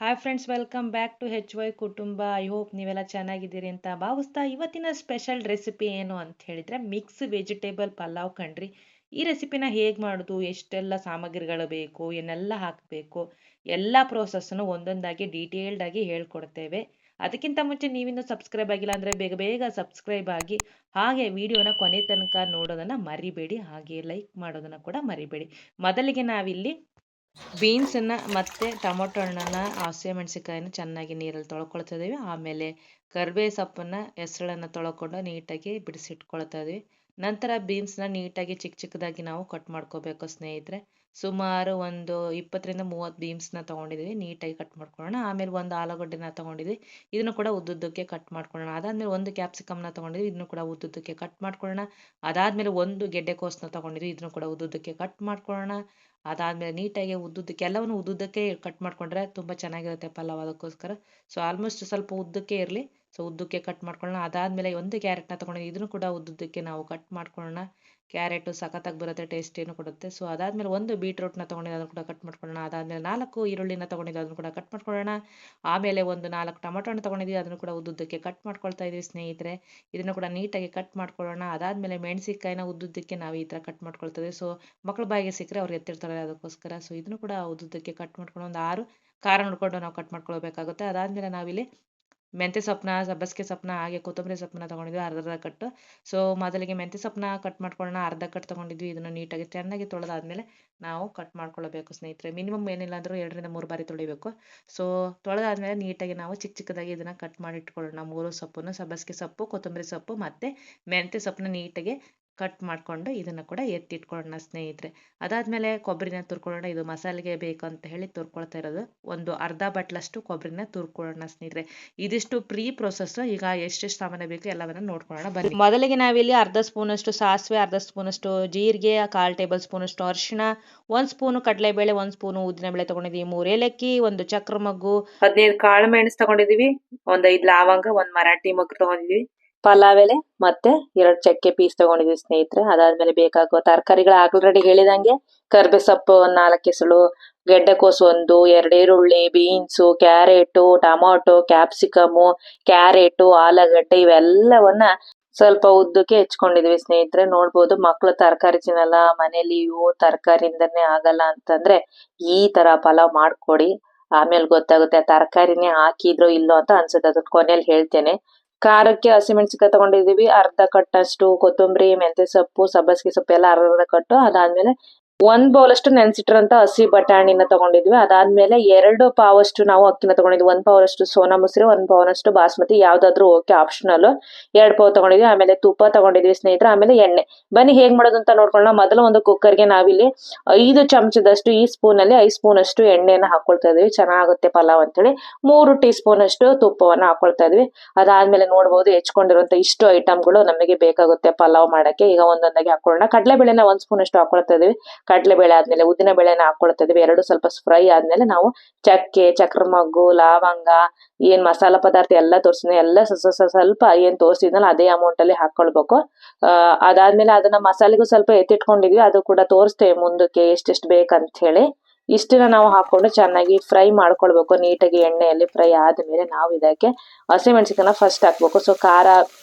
Hi friends, welcome back to HY ಕುಟುಂಬ. I hope ನೀವೆಲ್ಲ ಚೆನ್ನಾಗಿದ್ದೀರಿ ಅಂತ ಭಾವಿಸ್ತಾ ಇವತ್ತಿನ ಸ್ಪೆಷಲ್ ರೆಸಿಪಿ ಏನು ಅಂತ ಹೇಳಿದರೆ ಮಿಕ್ಸ್ ವೆಜಿಟೇಬಲ್ ಪಲಾವ್ ಕಣ್ರಿ. ಈ ರೆಸಿಪಿನ ಹೇಗೆ ಮಾಡೋದು, ಎಷ್ಟೆಲ್ಲ ಸಾಮಗ್ರಿಗಳು ಬೇಕು, ಏನೆಲ್ಲ ಹಾಕಬೇಕು, ಎಲ್ಲ ಪ್ರೋಸೆಸ್ಸನ್ನು ಒಂದೊಂದಾಗಿ ಡೀಟೇಲ್ಡಾಗಿ ಹೇಳ್ಕೊಡ್ತೇವೆ. ಅದಕ್ಕಿಂತ ಮುಂಚೆ ನೀವಿನ್ನೂ ಸಬ್ಸ್ಕ್ರೈಬ್ ಆಗಿಲ್ಲ ಅಂದರೆ ಬೇಗ ಬೇಗ ಸಬ್ಸ್ಕ್ರೈಬ್ ಆಗಿ, ಹಾಗೆ ವಿಡಿಯೋನ ಕೊನೆ ತನಕ ನೋಡೋದನ್ನು ಮರಿಬೇಡಿ, ಹಾಗೆ ಲೈಕ್ ಮಾಡೋದನ್ನು ಕೂಡ ಮರಿಬೇಡಿ. ಮೊದಲಿಗೆ ನಾವಿಲ್ಲಿ ಬೀನ್ಸನ್ನು ಮತ್ತು ಟೊಮೊಟೊ ಹಣ್ಣನ್ನು, ಹಸಿಮೆಣಸಿಕಾಯಿನ ಚೆನ್ನಾಗಿ ನೀರಲ್ಲಿ ತೊಳ್ಕೊಳ್ತಾ ಇದ್ದೀವಿ. ಆಮೇಲೆ ಕರಿಬೇವು ಸೊಪ್ಪನ್ನು, ಹೆಸಳನ್ನು ತೊಳ್ಕೊಂಡು ನೀಟಾಗಿ ಬಿಡಿಸಿಟ್ಕೊಳ್ತಾ ಇದ್ದೀವಿ. ನಂತರ ಬೀನ್ಸ್ನ ನೀಟಾಗಿ ಚಿಕ್ಕ ಚಿಕ್ಕದಾಗಿ ನಾವು ಕಟ್ ಮಾಡ್ಕೋಬೇಕು ಸ್ನೇಹಿತರೆ. ಸುಮಾರು ಒಂದು 20-30 ಬೀನ್ಸ್ನ ತೊಗೊಂಡಿದ್ದೀವಿ, ನೀಟಾಗಿ ಕಟ್ ಮಾಡ್ಕೊಳ್ಳೋಣ. ಆಮೇಲೆ ಒಂದು ಆಲೂಗಡ್ಡೆನ ತೊಗೊಂಡಿದ್ವಿ, ಇದನ್ನು ಕೂಡ ಉದ್ದುದ್ದಕ್ಕೆ ಕಟ್ ಮಾಡ್ಕೊಳ್ಳೋಣ. ಅದಾದಮೇಲೆ ಒಂದು ಕ್ಯಾಪ್ಸಿಕಮ್ನ ತೊಗೊಂಡಿದ್ವಿ, ಇದನ್ನು ಕೂಡ ಉದ್ದುದ್ದಕ್ಕೆ ಕಟ್ ಮಾಡ್ಕೊಳ್ಳೋಣ. ಅದಾದಮೇಲೆ ಒಂದು ಗೆಡ್ಡೆಕೋಸನ್ನ ತೊಗೊಂಡಿದ್ವಿ, ಇದನ್ನು ಕೂಡ ಉದ್ದುದ್ದಕ್ಕೆ ಕಟ್ ಮಾಡ್ಕೊಳ್ಳೋಣ. ಅದಾದಮೇಲೆ ನೀಟಾಗಿ ಉದ್ದುದ್ದಕ್ಕೆ ಎಲ್ಲವನ್ನು ಉದ್ದುದ್ದಕ್ಕೆ ಕಟ್ ಮಾಡಿಕೊಂಡ್ರೆ ತುಂಬ ಚೆನ್ನಾಗಿರುತ್ತೆ ಪಲಾವ್, ಅದಕ್ಕೋಸ್ಕರ. ಸೊ ಆಲ್ಮೋಸ್ಟ್ ಸ್ವಲ್ಪ ಉದ್ದಕ್ಕೆ ಇರಲಿ, ಸೊ ಉದ್ದಕ್ಕೆ ಕಟ್ ಮಾಡ್ಕೊಳ್ಳೋಣ. ಅದಾದಮೇಲೆ ಒಂದು ಕ್ಯಾರೆಟ್ನ ತೊಗೊಂಡಿದ್ದೀವಿ, ಇದನ್ನು ಕೂಡ ಉದ್ದುದ್ದಕ್ಕೆ ನಾವು ಕಟ್ ಮಾಡ್ಕೊಳ್ಳೋಣ. ಕ್ಯಾರೆಟು ಸಖತ್ತಾಗಿ ಬರುತ್ತೆ, ಟೇಸ್ಟ್ ಏನು ಕೊಡುತ್ತೆ. ಸೊ ಅದಾದಮೇಲೆ ಒಂದು ಬೀಟ್ರೂಟ್ನ ತೊಗೊಂಡಿದ್ದು, ಅದನ್ನು ಕೂಡ ಕಟ್ ಮಾಡ್ಕೊಳ್ಳೋಣ. ಅದಾದಮೇಲೆ 4 ಈರುಳ್ಳಿನ ತೊಗೊಂಡಿದ್ದು, ಅದನ್ನು ಕೂಡ ಕಟ್ ಮಾಡ್ಕೊಳ್ಳೋಣ. ಆಮೇಲೆ ಒಂದು 4 ಟೊಮೊಟೊ ಹಣ್ಣು ತೊಗೊಂಡಿದ್ದೀವಿ, ಅದನ್ನು ಕೂಡ ಉದ್ದುದ್ದಕ್ಕೆ ಕಟ್ ಮಾಡ್ಕೊಳ್ತಾ ಇದ್ದೀವಿ ಸ್ನೇಹಿತರೆ. ಇದನ್ನು ಕೂಡ ನೀಟಾಗಿ ಕಟ್ ಮಾಡ್ಕೊಳ್ಳೋಣ. ಅದಾದಮೇಲೆ ಮೆಣಸಿಕಾಯಿನ ಉದ್ದುದ್ದಕ್ಕೆ ನಾವು ಈ ಥರ ಕಟ್ ಮಾಡ್ಕೊಳ್ತಾ ಇದ್ದೀವಿ. ಸೊ ಮಕ್ಕಳ ಬಾಯಿಗೆ ಸಿಕ್ಕರೆ ಅವ್ರು ಎತ್ತಿರ್ತಾರೆ, ಅದಕ್ಕೋಸ್ಕರ. ಸೊ ಇದನ್ನು ಕೂಡ ಉದ್ದುದ್ದಕ್ಕೆ ಕಟ್ ಮಾಡ್ಕೊಂಡು ಒಂದು 6 ಖಾರ ನೋಡಿಕೊಂಡು ನಾವು ಕಟ್ ಮಾಡ್ಕೊಳ್ಬೇಕಾಗುತ್ತೆ. ಅದಾದಮೇಲೆ ನಾವಿಲ್ಲಿ ಮೆಂತ್ಯ ಸೊಪ್ಪನ್ನ, ಸಬ್ಬಸಿಗೆ ಸೊಪ್ಪನ್ನ, ಹಾಗೆ ಕೊತ್ತಂಬರಿ ಸೊಪ್ಪನ್ನ ತೊಗೊಂಡಿದ್ವಿ, ಅರ್ಧ ಕಟ್ಟು. ಸೊ ಮೊದಲಿಗೆ ಮೆಂತ್ಯ ಸೊಪ್ಪನ್ನ ಕಟ್ ಮಾಡ್ಕೊಳ್ಳೋಣ. ಅರ್ಧ ಕಟ್ ತೊಗೊಂಡಿದ್ವಿ, ಇದನ್ನು ನೀಟಾಗಿ ಚೆನ್ನಾಗಿ ತೊಳೆದಾದ್ಮೇಲೆ ನಾವು ಕಟ್ ಮಾಡ್ಕೊಳ್ಬೇಕು ಸ್ನೇಹಿತರೆ. ಮಿನಿಮಮ್ ಏನಿಲ್ಲ ಅಂದರೂ 2-3 ಬಾರಿ ತೊಳಿಬೇಕು. ಸೊ ತೊಳೆದಾದ್ಮೇಲೆ ನೀಟಾಗಿ ನಾವು ಚಿಕ್ಕ ಚಿಕ್ಕದಾಗಿ ಇದನ್ನು ಕಟ್ ಮಾಡಿ ಇಟ್ಕೊಳ್ಳೋಣ. 3 ಸೊಪ್ಪನ್ನು, ಸಬ್ಬಸಿಗೆ ಸೊಪ್ಪು, ಕೊತ್ತಂಬರಿ ಸೊಪ್ಪು ಮತ್ತು ಮೆಂತ್ಯ ಸೊಪ್ಪನ್ನ ನೀಟಾಗಿ ಕಟ್ ಮಾಡಿಕೊಂಡು ಇದನ್ನು ಕೂಡ ಎತ್ತಿಟ್ಕೊಳ್ಳೋಣ ಸ್ನೇಹಿತರೆ. ಅದಾದಮೇಲೆ ಕೊಬ್ಬರಿನ ತುರ್ಕೊಳ್ಳೋಣ. ಇದು ಮಸಾಲೆಗೆ ಬೇಕು ಅಂತ ಹೇಳಿ ತುರ್ಕೊಳ್ತಾ ಇರೋದು. ಒಂದು ಅರ್ಧ ಬಟ್ಲಷ್ಟು ಕೊಬ್ಬರಿನ ತುರ್ಕೊಳ್ಳೋಣ ಸ್ನೇಹಿತರೆ. ಇದಿಷ್ಟು ಪ್ರೀ ಪ್ರೊಸೆಸ್. ಈಗ ಎಷ್ಟೆಷ್ಟು ಸಾಮಾನು ಬೇಕು ಎಲ್ಲವನ್ನ ನೋಡ್ಕೊಳ್ಳೋಣ ಬನ್ನಿ. ಮೊದಲಿಗೆ ನಾವಿಲ್ಲಿ ಅರ್ಧ ಸ್ಪೂನಷ್ಟು ಸಾಸಿವೆ, ಅರ್ಧ ಸ್ಪೂನಷ್ಟು ಜೀರಿಗೆ, 1/4 ಟೇಬಲ್ ಸ್ಪೂನಷ್ಟು ಅರಿಶಿಣ, 1 ಸ್ಪೂನು ಕಡಲೆಬೇಳೆ, 1 ಸ್ಪೂನು ಉದ್ದಿನಬೇಳೆ ತೊಗೊಂಡಿದ್ದೀವಿ, 3 ಏಲಕ್ಕಿ, 1 ಚಕ್ರ ಮಗ್ಗು, 15 ಕಾಳು ಮೆಣಸು ತಗೊಂಡಿದ್ದೀವಿ, ಒಂದು 5 ಲವಂಗ, 1 ಮರಾಠಿ ಮೊಗ್ಗು ತಗೊಂಡಿದ್ದೀವಿ, ಪಲಾವ್ ಎಲೆ ಮತ್ತೆ 2 ಚಕ್ಕೆ ಪೀಸ್ ತಗೊಂಡಿದ್ದೀವಿ ಸ್ನೇಹಿತರೆ. ಅದಾದ್ಮೇಲೆ ಬೇಕಾಗುವ ತರಕಾರಿಗಳು ಆಲ್ರೆಡಿ ಹೇಳಿದಂಗೆ ಕರ್ಬೇ ಸೊಪ್ಪು 4 ಎಸಳು, ಗೆಡ್ಡೆಕೋಸು 1, 2 ಈರುಳ್ಳಿ, beans, carrot, tomato, capsicum, carrot, ಆಲೂಗಡ್ಡೆ ಇವೆಲ್ಲವನ್ನ ಸ್ವಲ್ಪ ಉದ್ದಕ್ಕೆ ಹೆಚ್ಕೊಂಡಿದೀವಿ ಸ್ನೇಹಿತರೆ. ನೋಡ್ಬೋದು, ಮಕ್ಳು ತರಕಾರಿ ತಿನ್ನಲ್ಲ, ಮನೇಲಿ ಇವು ತರಕಾರಿಯಿಂದನೇ ಆಗಲ್ಲ ಅಂತಂದ್ರೆ ಈ ತರ ಪಲಾವ್ ಮಾಡ್ಕೊಡಿ. ಆಮೇಲೆ ಗೊತ್ತಾಗುತ್ತೆ ತರಕಾರಿನೇ ಹಾಕಿದ್ರು ಇಲ್ಲೋ ಅಂತ ಅನ್ಸುತ್ತೆ, ಅದನ್ನ ಕೊನೆಯಲ್ಲಿ ಹೇಳ್ತೇನೆ. ಖಾರಕ್ಕೆ ಹಸಿಮೆಣಸಿಕಾಯಿ ತಗೊಂಡಿದೀವಿ, ಅರ್ಧ ಕಟ್ಟಷ್ಟು ಕೊತ್ತಂಬರಿ, ಮೆಂತ್ಯ ಸೊಪ್ಪು, ಸಬ್ಬಸಿಗೆ ಸೊಪ್ಪು ಎಲ್ಲ ಅರ್ಧ ಕಟ್ಟು. ಅದಾದ್ಮೇಲೆ 1 ಬೌಲಷ್ಟು ನೆನ್ಸಿಟ್ಟಿರೋಂಥ ಹಸಿ ಬಟಾಣಿನ ತಗೊಂಡಿದ್ವಿ. ಅದಾದ್ಮೇಲೆ 2 ಪಾವಷ್ಟು ನಾವು ಅಕ್ಕಿನ ತಗೊಂಡಿದ್ವಿ. 1 ಪಾವಷ್ಟು ಸೋನಾ ಮಸೂರಿ, 1 ಪಾವನಷ್ಟು ಬಾಸ್ಮತಿ, ಯಾವ್ದಾದ್ರು ಓಕೆ, ಆಪ್ಷನಲ್. 2 ಪಾವ್ ತಗೊಂಡಿದ್ವಿ. ಆಮೇಲೆ ತುಪ್ಪ ತಗೊಂಡಿದ್ವಿ ಸ್ನೇಹಿತರೆ. ಆಮೇಲೆ ಎಣ್ಣೆ. ಬನ್ನಿ ಹೇಗ್ ಮಾಡೋದು ಅಂತ ನೋಡ್ಕೊಳ್ಳೋಣ. ಮೊದಲು ಒಂದು ಕುಕ್ಕರ್ಗೆ ನಾವಿಲ್ಲಿ 5 ಚಮಚದಷ್ಟು, ಈ ಸ್ಪೂನ್ ಅಲ್ಲಿ 5 ಸ್ಪೂನ್ ಅಷ್ಟು ಎಣ್ಣೆನ ಹಾಕೊಳ್ತಾ ಇದೀವಿ, ಚೆನ್ನಾಗುತ್ತೆ ಪಲಾವ್ ಅಂತೇಳಿ. 3 ಟೀ ಸ್ಪೂನ್ ಅಷ್ಟು ತುಪ್ಪವನ್ನ ಹಾಕೊಳ್ತಾ ಇದ್ವಿ. ಅದಾದ್ಮೇಲೆ ನೋಡ್ಬೋದು, ಹೆಚ್ಕೊಂಡಿರುವಂತ ಇಷ್ಟು ಐಟಮ್ಗಳು ನಮಗೆ ಬೇಕಾಗುತ್ತೆ ಪಲಾವ್ ಮಾಡಕ್ಕೆ. ಈಗ ಒಂದೊಂದಾಗಿ ಹಾಕೊಳ್ಳೋಣ. ಕಡಲೆಬೇಳೆನ 1 ಸ್ಪೂನ್ ಅಷ್ಟು ಹಾಕೊಳ್ತಾ ಇದೀವಿ. ಕಡಲೆಬೇಳೆ ಆದ್ಮೇಲೆ ಉದ್ದಿನ ಬೇಳೆನ ಹಾಕೊಳ್ತಾ ಇದೀವಿ. 2 ಸ್ವಲ್ಪ ಫ್ರೈ ಆದ್ಮೇಲೆ ನಾವು ಚಕ್ಕೆ, ಚಕ್ರಮಗ್ಗು, ಲವಂಗ, ಏನ್ ಮಸಾಲಾ ಪದಾರ್ಥ ಎಲ್ಲ ತೋರಿಸಿದ್ವಿ, ಎಲ್ಲ ಸ್ವಲ್ಪ ಏನ್ ತೋರಿಸಿದ್ನಲ್ಲ ಅದೇ ಅಮೌಂಟ್ ಅಲ್ಲಿ ಹಾಕೊಳ್ಬೇಕು. ಅದಾದ್ಮೇಲೆ ಅದನ್ನ ಮಸಾಲೆಗೂ ಸ್ವಲ್ಪ ಎತ್ತಿಟ್ಕೊಂಡಿದ್ವಿ, ಅದು ಕೂಡ ತೋರಿಸ್ತೇವೆ ಮುಂದಕ್ಕೆ ಎಷ್ಟೆಷ್ಟು ಬೇಕಂತ ಹೇಳಿ. ಇಷ್ಟನ್ನ ನಾವು ಹಾಕೊಂಡು ಚೆನ್ನಾಗಿ ಫ್ರೈ ಮಾಡ್ಕೊಳ್ಬೇಕು ನೀಟಾಗಿ. ಎಣ್ಣೆಯಲ್ಲಿ ಫ್ರೈ ಆದ್ಮೇಲೆ ನಾವು ಇದಕ್ಕೆ ಹಸಿಮೆಣಸಿಕಾಯಿನ ಫಸ್ಟ್ ಹಾಕ್ಬೇಕು. ಸೊ ಖಾರ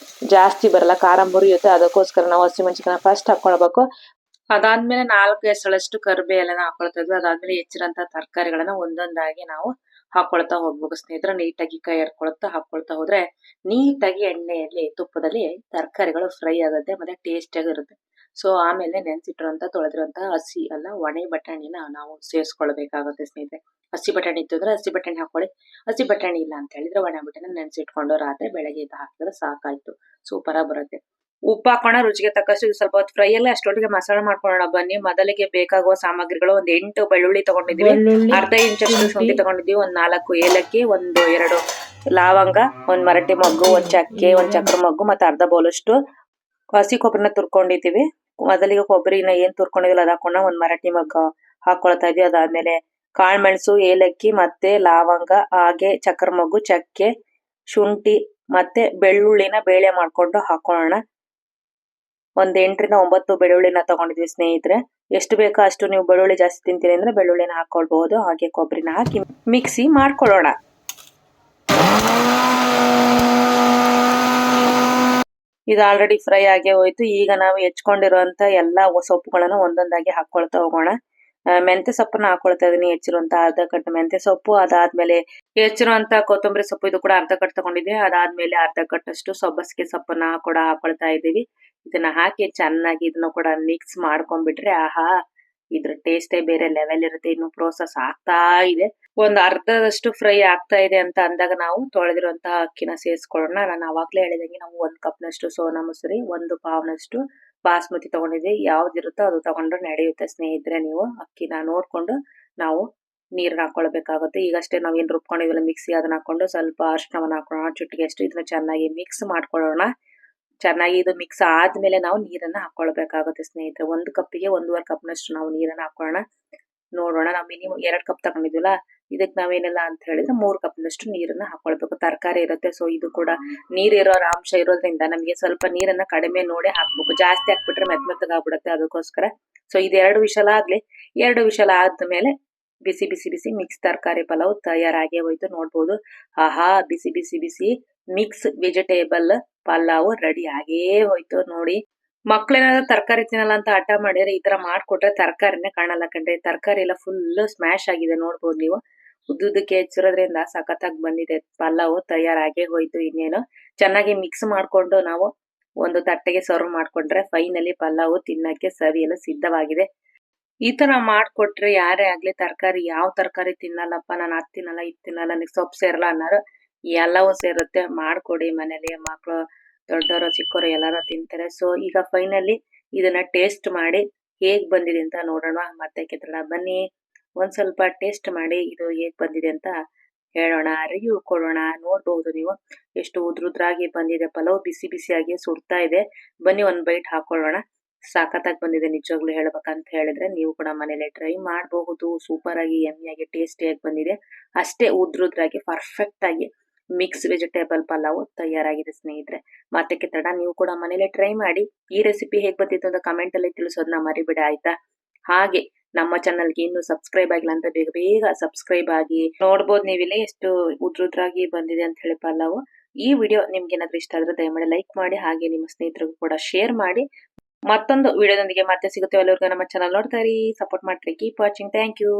ಜಾಸ್ತಿ ಬರಲ್ಲ, ಖಾರ ಮುರಿಯುತ್ತೆ, ಅದಕ್ಕೋಸ್ಕರ ನಾವು ಹಸಿಮೆಣಸಿಕಾಯಿನ ಫಸ್ಟ್ ಹಾಕೊಳ್ಬೇಕು. ಅದಾದ್ಮೇಲೆ 4 ಎಸಳಷ್ಟು ಕರಿಬೇವು ಎಲೆನ ಹಾಕೊಳ್ತಾ ಇದ್ವಿ. ಅದಾದ್ಮೇಲೆ ಹೆಚ್ಚಿರಂತ ತರಕಾರಿಗಳನ್ನ ಒಂದೊಂದಾಗಿ ನಾವು ಹಾಕೊಳ್ತಾ ಹೋಗ್ಬೇಕು ಸ್ನೇಹಿತರೆ. ನೀಟಾಗಿ ಕೈ ಹಾಕೊಳ್ತಾ ಹೋದ್ರೆ ನೀಟಾಗಿ ಎಣ್ಣೆಯಲ್ಲಿ, ತುಪ್ಪದಲ್ಲಿ ತರಕಾರಿಗಳು ಫ್ರೈ ಆಗುತ್ತೆ, ಮತ್ತೆ ಟೇಸ್ಟ್ ಆಗಿರುತ್ತೆ. ಸೊ ಆಮೇಲೆ ನೆನ್ಸಿಟ್ಟಿರುವಂತ ತೊಳೆದಿರುವಂತಹ ಹಸಿ ಅಲ್ಲ ಒಣೆ ಬಟಾಣಿನ ನಾವು ಸೇರಿಸ್ಕೊಳ್ಬೇಕಾಗುತ್ತೆ ಸ್ನೇಹಿತರೆ. ಹಸಿ ಬಟಾಣಿ ಇತ್ತಂದ್ರೆ ಹಸಿ ಬಟಾಣಿ ಹಾಕೊಳ್ಳಿ, ಹಸಿ ಬಟಾಣಿ ಇಲ್ಲ ಅಂತ ಹೇಳಿದ್ರೆ ಒಣ ಬಟಾಣಿ ನೆನ್ಸಿಟ್ಕೊಂಡು ರಾತ್ರಿ ಬೆಳಗ್ಗೆ ಎದ್ದು ಹಾಕಿದ್ರೆ ಸಾಕಾಯ್ತು, ಸೂಪರ್ ಆಗಿ ಬರುತ್ತೆ. ಉಪ್ಪು ಹಾಕೋಣ, ರುಚಿಗೆ ತಕ್ಕಷ್ಟು. ಇದು ಸ್ವಲ್ಪ ಹೊತ್ತು ಫ್ರೈ ಅಲ್ಲೇ ಅಷ್ಟೊಟ್ಟಿಗೆ ಮಸಾಲೆ ಮಾಡ್ಕೊಳ್ಳೋಣ ಬನ್ನಿ. ಮೊದಲಿಗೆ ಬೇಕಾಗುವ ಸಾಮಗ್ರಿಗಳು: 1 8 ಬೆಳ್ಳುಳ್ಳಿ ತಗೊಂಡಿದ್ವಿ, ಅರ್ಧ ಇಂಚಷ್ಟು ಶುಂಠಿ ತಗೊಂಡಿದ್ವಿ, 1 4 ಏಲಕ್ಕಿ, 2 ಲವಂಗ, 1 ಮರಾಠಿ ಮೊಗ್ಗು, 1 ಚಕ್ಕೆ, 1 ಚಕ್ರ ಮೊಗ್ಗು, ಮತ್ತೆ ಅರ್ಧ ಬೌಲಷ್ಟು ಹಸಿ ಕೊಬ್ಬರಿನ ತುರ್ಕೊಂಡಿದ್ದೀವಿ. ಮೊದಲಿಗೆ ಕೊಬ್ಬರಿನ ಏನ್ ತುರ್ಕೊಂಡಿದ್ವಿ ಅದು ಹಾಕೋಣ. 1 ಮರಾಠಿ ಮೊಗ್ಗು ಹಾಕೊಳ್ತಾ ಇದ್ವಿ. ಅದಾದ್ಮೇಲೆ ಕಾಳ್ಮೆಣಸು, ಏಲಕ್ಕಿ ಮತ್ತೆ ಲವಂಗ, ಹಾಗೆ ಚಕ್ರ ಮೊಗ್ಗು, ಚಕ್ಕೆ, ಶುಂಠಿ ಮತ್ತೆ ಬೆಳ್ಳುಳ್ಳಿನ ಬೇಳೆ ಮಾಡ್ಕೊಂಡು ಹಾಕೊಳ್ಳೋಣ. ಒಂದು 8ರಿಂದ 9 ಬೆಳ್ಳುಳ್ಳಿನ ತಗೊಂಡಿದ್ವಿ ಸ್ನೇಹಿತರೆ. ಎಷ್ಟು ಬೇಕೋ ಅಷ್ಟು ನೀವು ಬೆಳ್ಳುಳ್ಳಿ ಜಾಸ್ತಿ ತಿಂತೀರಿ ಅಂದ್ರೆ ಬೆಳ್ಳುಳ್ಳಿನ ಹಾಕೊಳ್ಬಹುದು. ಹಾಗೆ ಕೊಬ್ಬರಿನ ಹಾಕಿ ಮಿಕ್ಸಿ ಮಾಡ್ಕೊಳ್ಳೋಣ. ಇದು ಆಲ್ರೆಡಿ ಫ್ರೈ ಆಗೇ ಹೋಯ್ತು. ಈಗ ನಾವು ಹೆಚ್ಕೊಂಡಿರುವಂತ ಎಲ್ಲಾ ಸೊಪ್ಪುಗಳನ್ನು ಒಂದೊಂದಾಗಿ ಹಾಕೊಳ್ತಾ ಹೋಗೋಣ. ಮೆಂತ್ಯ ಸೊಪ್ಪನ್ನ ಹಾಕೊಳ್ತಾ ಇದೀನಿ, ಹೆಚ್ಚಿರುವಂತ ಅರ್ಧ ಕಟ್ ಮೆಂತ್ಯ ಸೊಪ್ಪು, ಅದಾದ್ಮೇಲೆ ಹೆಚ್ಚಿರುವಂತ ಕೊತ್ತಂಬರಿ ಸೊಪ್ಪು, ಇದು ಕೂಡ ಅರ್ಧ ಕಟ್ ತಗೊಂಡಿದ್ದೆ. ಅದಾದ್ಮೇಲೆ ಅರ್ಧ ಕಟ್ ಅಷ್ಟು ಸಬ್ಬಸಿಗೆ ಸೊಪ್ಪನ್ನ ಕೂಡ ಹಾಕೊಳ್ತಾ ಇದೀವಿ. ಇದನ್ನ ಹಾಕಿ ಚೆನ್ನಾಗಿ ಇದನ್ನ ಕೂಡ ಮಿಕ್ಸ್ ಮಾಡ್ಕೊಂಡ್ಬಿಟ್ರೆ ಆಹಾ, ಇದ್ರ ಟೇಸ್ಟೇ ಬೇರೆ ಲೆವೆಲ್ ಇರುತ್ತೆ. ಇನ್ನು ಪ್ರೋಸೆಸ್ ಆಗ್ತಾ ಇದೆ. ಒಂದು ಅರ್ಧದಷ್ಟು ಫ್ರೈ ಆಗ್ತಾ ಇದೆ ಅಂತ ಅಂದಾಗ ನಾವು ತೊಳೆದಿರುವಂತಹ ಅಕ್ಕಿನ ಸೇರಿಸ್ಕೊಳ್ಳೋಣ. ನಾನು ಅವಾಗ್ಲೇ ಹೇಳಿದಂಗೆ ನಾವು 1 ಕಪ್ನಷ್ಟು ಸೋನಾ ಮಸೂರಿ, 1 ಪಾವ್ನಷ್ಟು ಬಾಸ್ಮತಿ ತಗೊಂಡಿದ್ವಿ. ಯಾವ್ದಿರುತ್ತೋ ಅದು ತಗೊಂಡ್ರೆ ನಡೆಯುತ್ತೆ ಸ್ನೇಹಿತರೆ. ನೀವು ಅಕ್ಕಿನ ನೋಡ್ಕೊಂಡು ನಾವು ನೀರನ್ನ ಹಾಕೊಳ್ಬೇಕಾಗುತ್ತೆ. ಈಗಷ್ಟೇ ನಾವೇನು ರುಬ್ಕೊಂಡಿದ್ವಲ್ಲ ಮಿಕ್ಸಿ, ಅದನ್ನ ಹಾಕೊಂಡು ಸ್ವಲ್ಪ ಅರಿಶಿಣವನ್ನ ಹಾಕೊಳ್ಳೋಣ, ಚುಟ್ಟಿಗೆ ಅಷ್ಟು. ಇದನ್ನ ಚೆನ್ನಾಗಿ ಮಿಕ್ಸ್ ಮಾಡ್ಕೊಳ್ಳೋಣ. ಚೆನ್ನಾಗಿ ಇದು ಮಿಕ್ಸ್ ಆದ್ಮೇಲೆ ನಾವು ನೀರನ್ನ ಹಾಕೊಳ್ಬೇಕಾಗುತ್ತೆ ಸ್ನೇಹಿತರೆ. 1 ಕಪ್ಪಿಗೆ 1.5 ಕಪ್ನಷ್ಟು ನಾವು ನೀರನ್ನ ಹಾಕೊಳ್ಳೋಣ. ನೋಡೋಣ, ನಾವು ಮಿನಿಮಮ್ 2 ಕಪ್ ತಗೊಂಡಿದ್ವಲ್ಲ, ಇದಕ್ಕೆ ನಾವೇನಿಲ್ಲ ಅಂತ ಹೇಳಿದ್ರೆ 3 ಕಪ್ನಷ್ಟು ನೀರನ್ನ ಹಾಕೊಳ್ಬೇಕು. ತರಕಾರಿ ಇರುತ್ತೆ, ಸೊ ಇದು ಕೂಡ ನೀರಿರೋ ಅಂಶ ಇರೋದ್ರಿಂದ ನಮಗೆ ಸ್ವಲ್ಪ ನೀರನ್ನ ಕಡಿಮೆ ನೋಡಿ ಹಾಕ್ಬೇಕು. ಜಾಸ್ತಿ ಹಾಕ್ಬಿಟ್ರೆ ಮೆತ್ತಗಾಗ್ಬಿಡುತ್ತೆ, ಅದಕ್ಕೋಸ್ಕರ. ಸೊ ಇದು 2 ವಿಷಲ ಆಗ್ಲಿ. 2 ವಿಷಲ ಆದ್ಮೇಲೆ ಬಿಸಿ ಬಿಸಿ ಬಿಸಿ ಮಿಕ್ಸ್ ತರಕಾರಿ ಪಲಾವ್ ತಯಾರಾಗೇ ಹೋಯ್ತು. ನೋಡ್ಬೋದು, ಆಹಾ, ಬಿಸಿ ಬಿಸಿ ಬಿಸಿ ಮಿಕ್ಸ್ ವೆಜಿಟೇಬಲ್ ಪಲಾವ್ ರೆಡಿ ಆಗೇ ಹೋಯ್ತು ನೋಡಿ. ಮಕ್ಳೇನಾದ್ರೂ ತರಕಾರಿ ತಿನ್ನಲ್ಲ ಅಂತ ಹಠ ಮಾಡಿದ್ರೆ ಈ ತರ ಮಾಡ್ಕೊಟ್ರೆ ತರಕಾರಿನೇ ಕಾಣಲ್ಲ ಕಣ್ರಿ. ತರಕಾರಿ ಎಲ್ಲ ಫುಲ್ ಸ್ಮ್ಯಾಶ್ ಆಗಿದೆ, ನೋಡ್ಬೋದು ನೀವು. ಉದ್ದುದಕ್ಕೆ ಹೆಚ್ಚಿರೋದ್ರಿಂದ ಸಖತ್ತಾಗಿ ಬಂದಿದೆ. ಪಲಾವ್ ತಯಾರಾಗೇ ಹೋಯ್ತು. ಇನ್ನೇನು ಚೆನ್ನಾಗಿ ಮಿಕ್ಸ್ ಮಾಡ್ಕೊಂಡು ನಾವು ಒಂದು ತಟ್ಟೆಗೆ ಸರ್ವ್ ಮಾಡ್ಕೊಂಡ್ರೆ ಫೈನಲಿ ಪಲಾವ್ ತಿನ್ನಕ್ಕೆ ಸವಿಯಲು ಸಿದ್ಧವಾಗಿದೆ. ಈ ತರ ಮಾಡ್ಕೊಟ್ರೆ ಯಾರೇ ಆಗ್ಲಿ ತರಕಾರಿ, ಯಾವ ತರಕಾರಿ ತಿನ್ನಲ್ಲಪ್ಪ, ನಾನು ಅದ್ ತಿನ್ನಲ್ಲ ಇದ್ ತಿನ್ನಲ್ಲ, ನನಗೆ ಸೊಪ್ಪು ಸೇರಲ್ಲ ಅನ್ನೋರು ಎಲ್ಲವೂ ಸೇರುತ್ತೆ. ಮಾಡ್ಕೊಡಿ ಮನೇಲಿ. ಮಕ್ಕಳು ದೊಡ್ಡವರು ಚಿಕ್ಕವರು ಎಲ್ಲಾರು ತಿಂತಾರೆ. ಸೊ ಈಗ ಫೈನಲಿ ಇದನ್ನ ಟೇಸ್ಟ್ ಮಾಡಿ ಹೇಗ್ ಬಂದಿದೆ ಅಂತ ನೋಡೋಣ. ಮತ್ತೆ ಕೆತ್ತಡ ಬನ್ನಿ, ಒಂದ್ ಸ್ವಲ್ಪ ಟೇಸ್ಟ್ ಮಾಡಿ ಇದು ಹೇಗ್ ಬಂದಿದೆ ಅಂತ ಹೇಳೋಣ, ರಿವ್ಯೂ ಕೊಡೋಣ. ನೋಡ್ಬಹುದು ನೀವು ಎಷ್ಟು ಉದ್ರುದ್ರಾಗಿ ಬಂದಿದೆ ಪಲಾವ್, ಬಿಸಿ ಬಿಸಿಯಾಗಿ ಸುಡ್ತಾ ಇದೆ. ಬನ್ನಿ ಒಂದ್ ಬೈಟ್ ಹಾಕೊಳ್ಳೋಣ. ಸಖತ್ತಾಗಿ ಬಂದಿದೆ ನಿಜವಾಗ್ಲೂ ಹೇಳ್ಬೇಕಂತ ಹೇಳಿದ್ರೆ. ನೀವು ಕೂಡ ಮನೇಲಿ ಟ್ರೈ ಮಾಡಬಹುದು. ಸೂಪರ್ ಆಗಿ ಯಮ್ಮಿಯಾಗಿ ಟೇಸ್ಟಿಯಾಗಿ ಬಂದಿದೆ. ಅಷ್ಟೇ ಉದ್ರುದ್ರಾಗಿ ಪರ್ಫೆಕ್ಟ್ ಆಗಿ ಮಿಕ್ಸ್ ವೆಜಿಟೇಬಲ್ ಪಲಾವ್ ತಯಾರಾಗಿದೆ ಸ್ನೇಹಿತರೆ. ಮತ್ತೆ ತಡ, ನೀವು ಕೂಡ ಮನೇಲಿ ಟ್ರೈ ಮಾಡಿ. ಈ ರೆಸಿಪಿ ಹೇಗ್ ಬಂದಿತ್ತು ಅಂತ ಕಮೆಂಟ್ ಅಲ್ಲಿ ತಿಳಿಸೋದನ್ನ ಮರಿಬೇಡಿ, ಆಯ್ತಾ? ಹಾಗೆ ನಮ್ಮ ಚಾನಲ್ಗೆ ಇನ್ನು ಸಬ್ಸ್ಕ್ರೈಬ್ ಆಗಿಲ್ಲ ಅಂತ ಬೇಗ ಬೇಗ ಸಬ್ಸ್ಕ್ರೈಬ್ ಆಗಿ. ನೋಡ್ಬೋದು ನೀವಿಲ್ಲಿ ಎಷ್ಟು ಉದ್ರುದ್ರಾಗಿ ಬಂದಿದೆ ಅಂತ ಹೇಳಿ ಪಲಾವ್. ಈ ವಿಡಿಯೋ ನಿಮ್ಗೆ ಏನಾದ್ರೂ ಇಷ್ಟ ಆದ್ರೆ ದಯಮಾಡಿ ಲೈಕ್ ಮಾಡಿ, ಹಾಗೆ ನಿಮ್ಮ ಸ್ನೇಹಿತರಿಗೂ ಕೂಡ ಶೇರ್ ಮಾಡಿ. ಮತ್ತೊಂದು ವಿಡಿಯೋದೊಂದಿಗೆ ಮತ್ತೆ ಸಿಗುತ್ತೆ. ಎಲ್ಲರಿಗೂ ನಮ್ಮ ಚಾನಲ್ ನೋಡ್ತಾ ಇರಿ, ಸಪೋರ್ಟ್ ಮಾಡ್ರಿ. Keep watching. Thank you.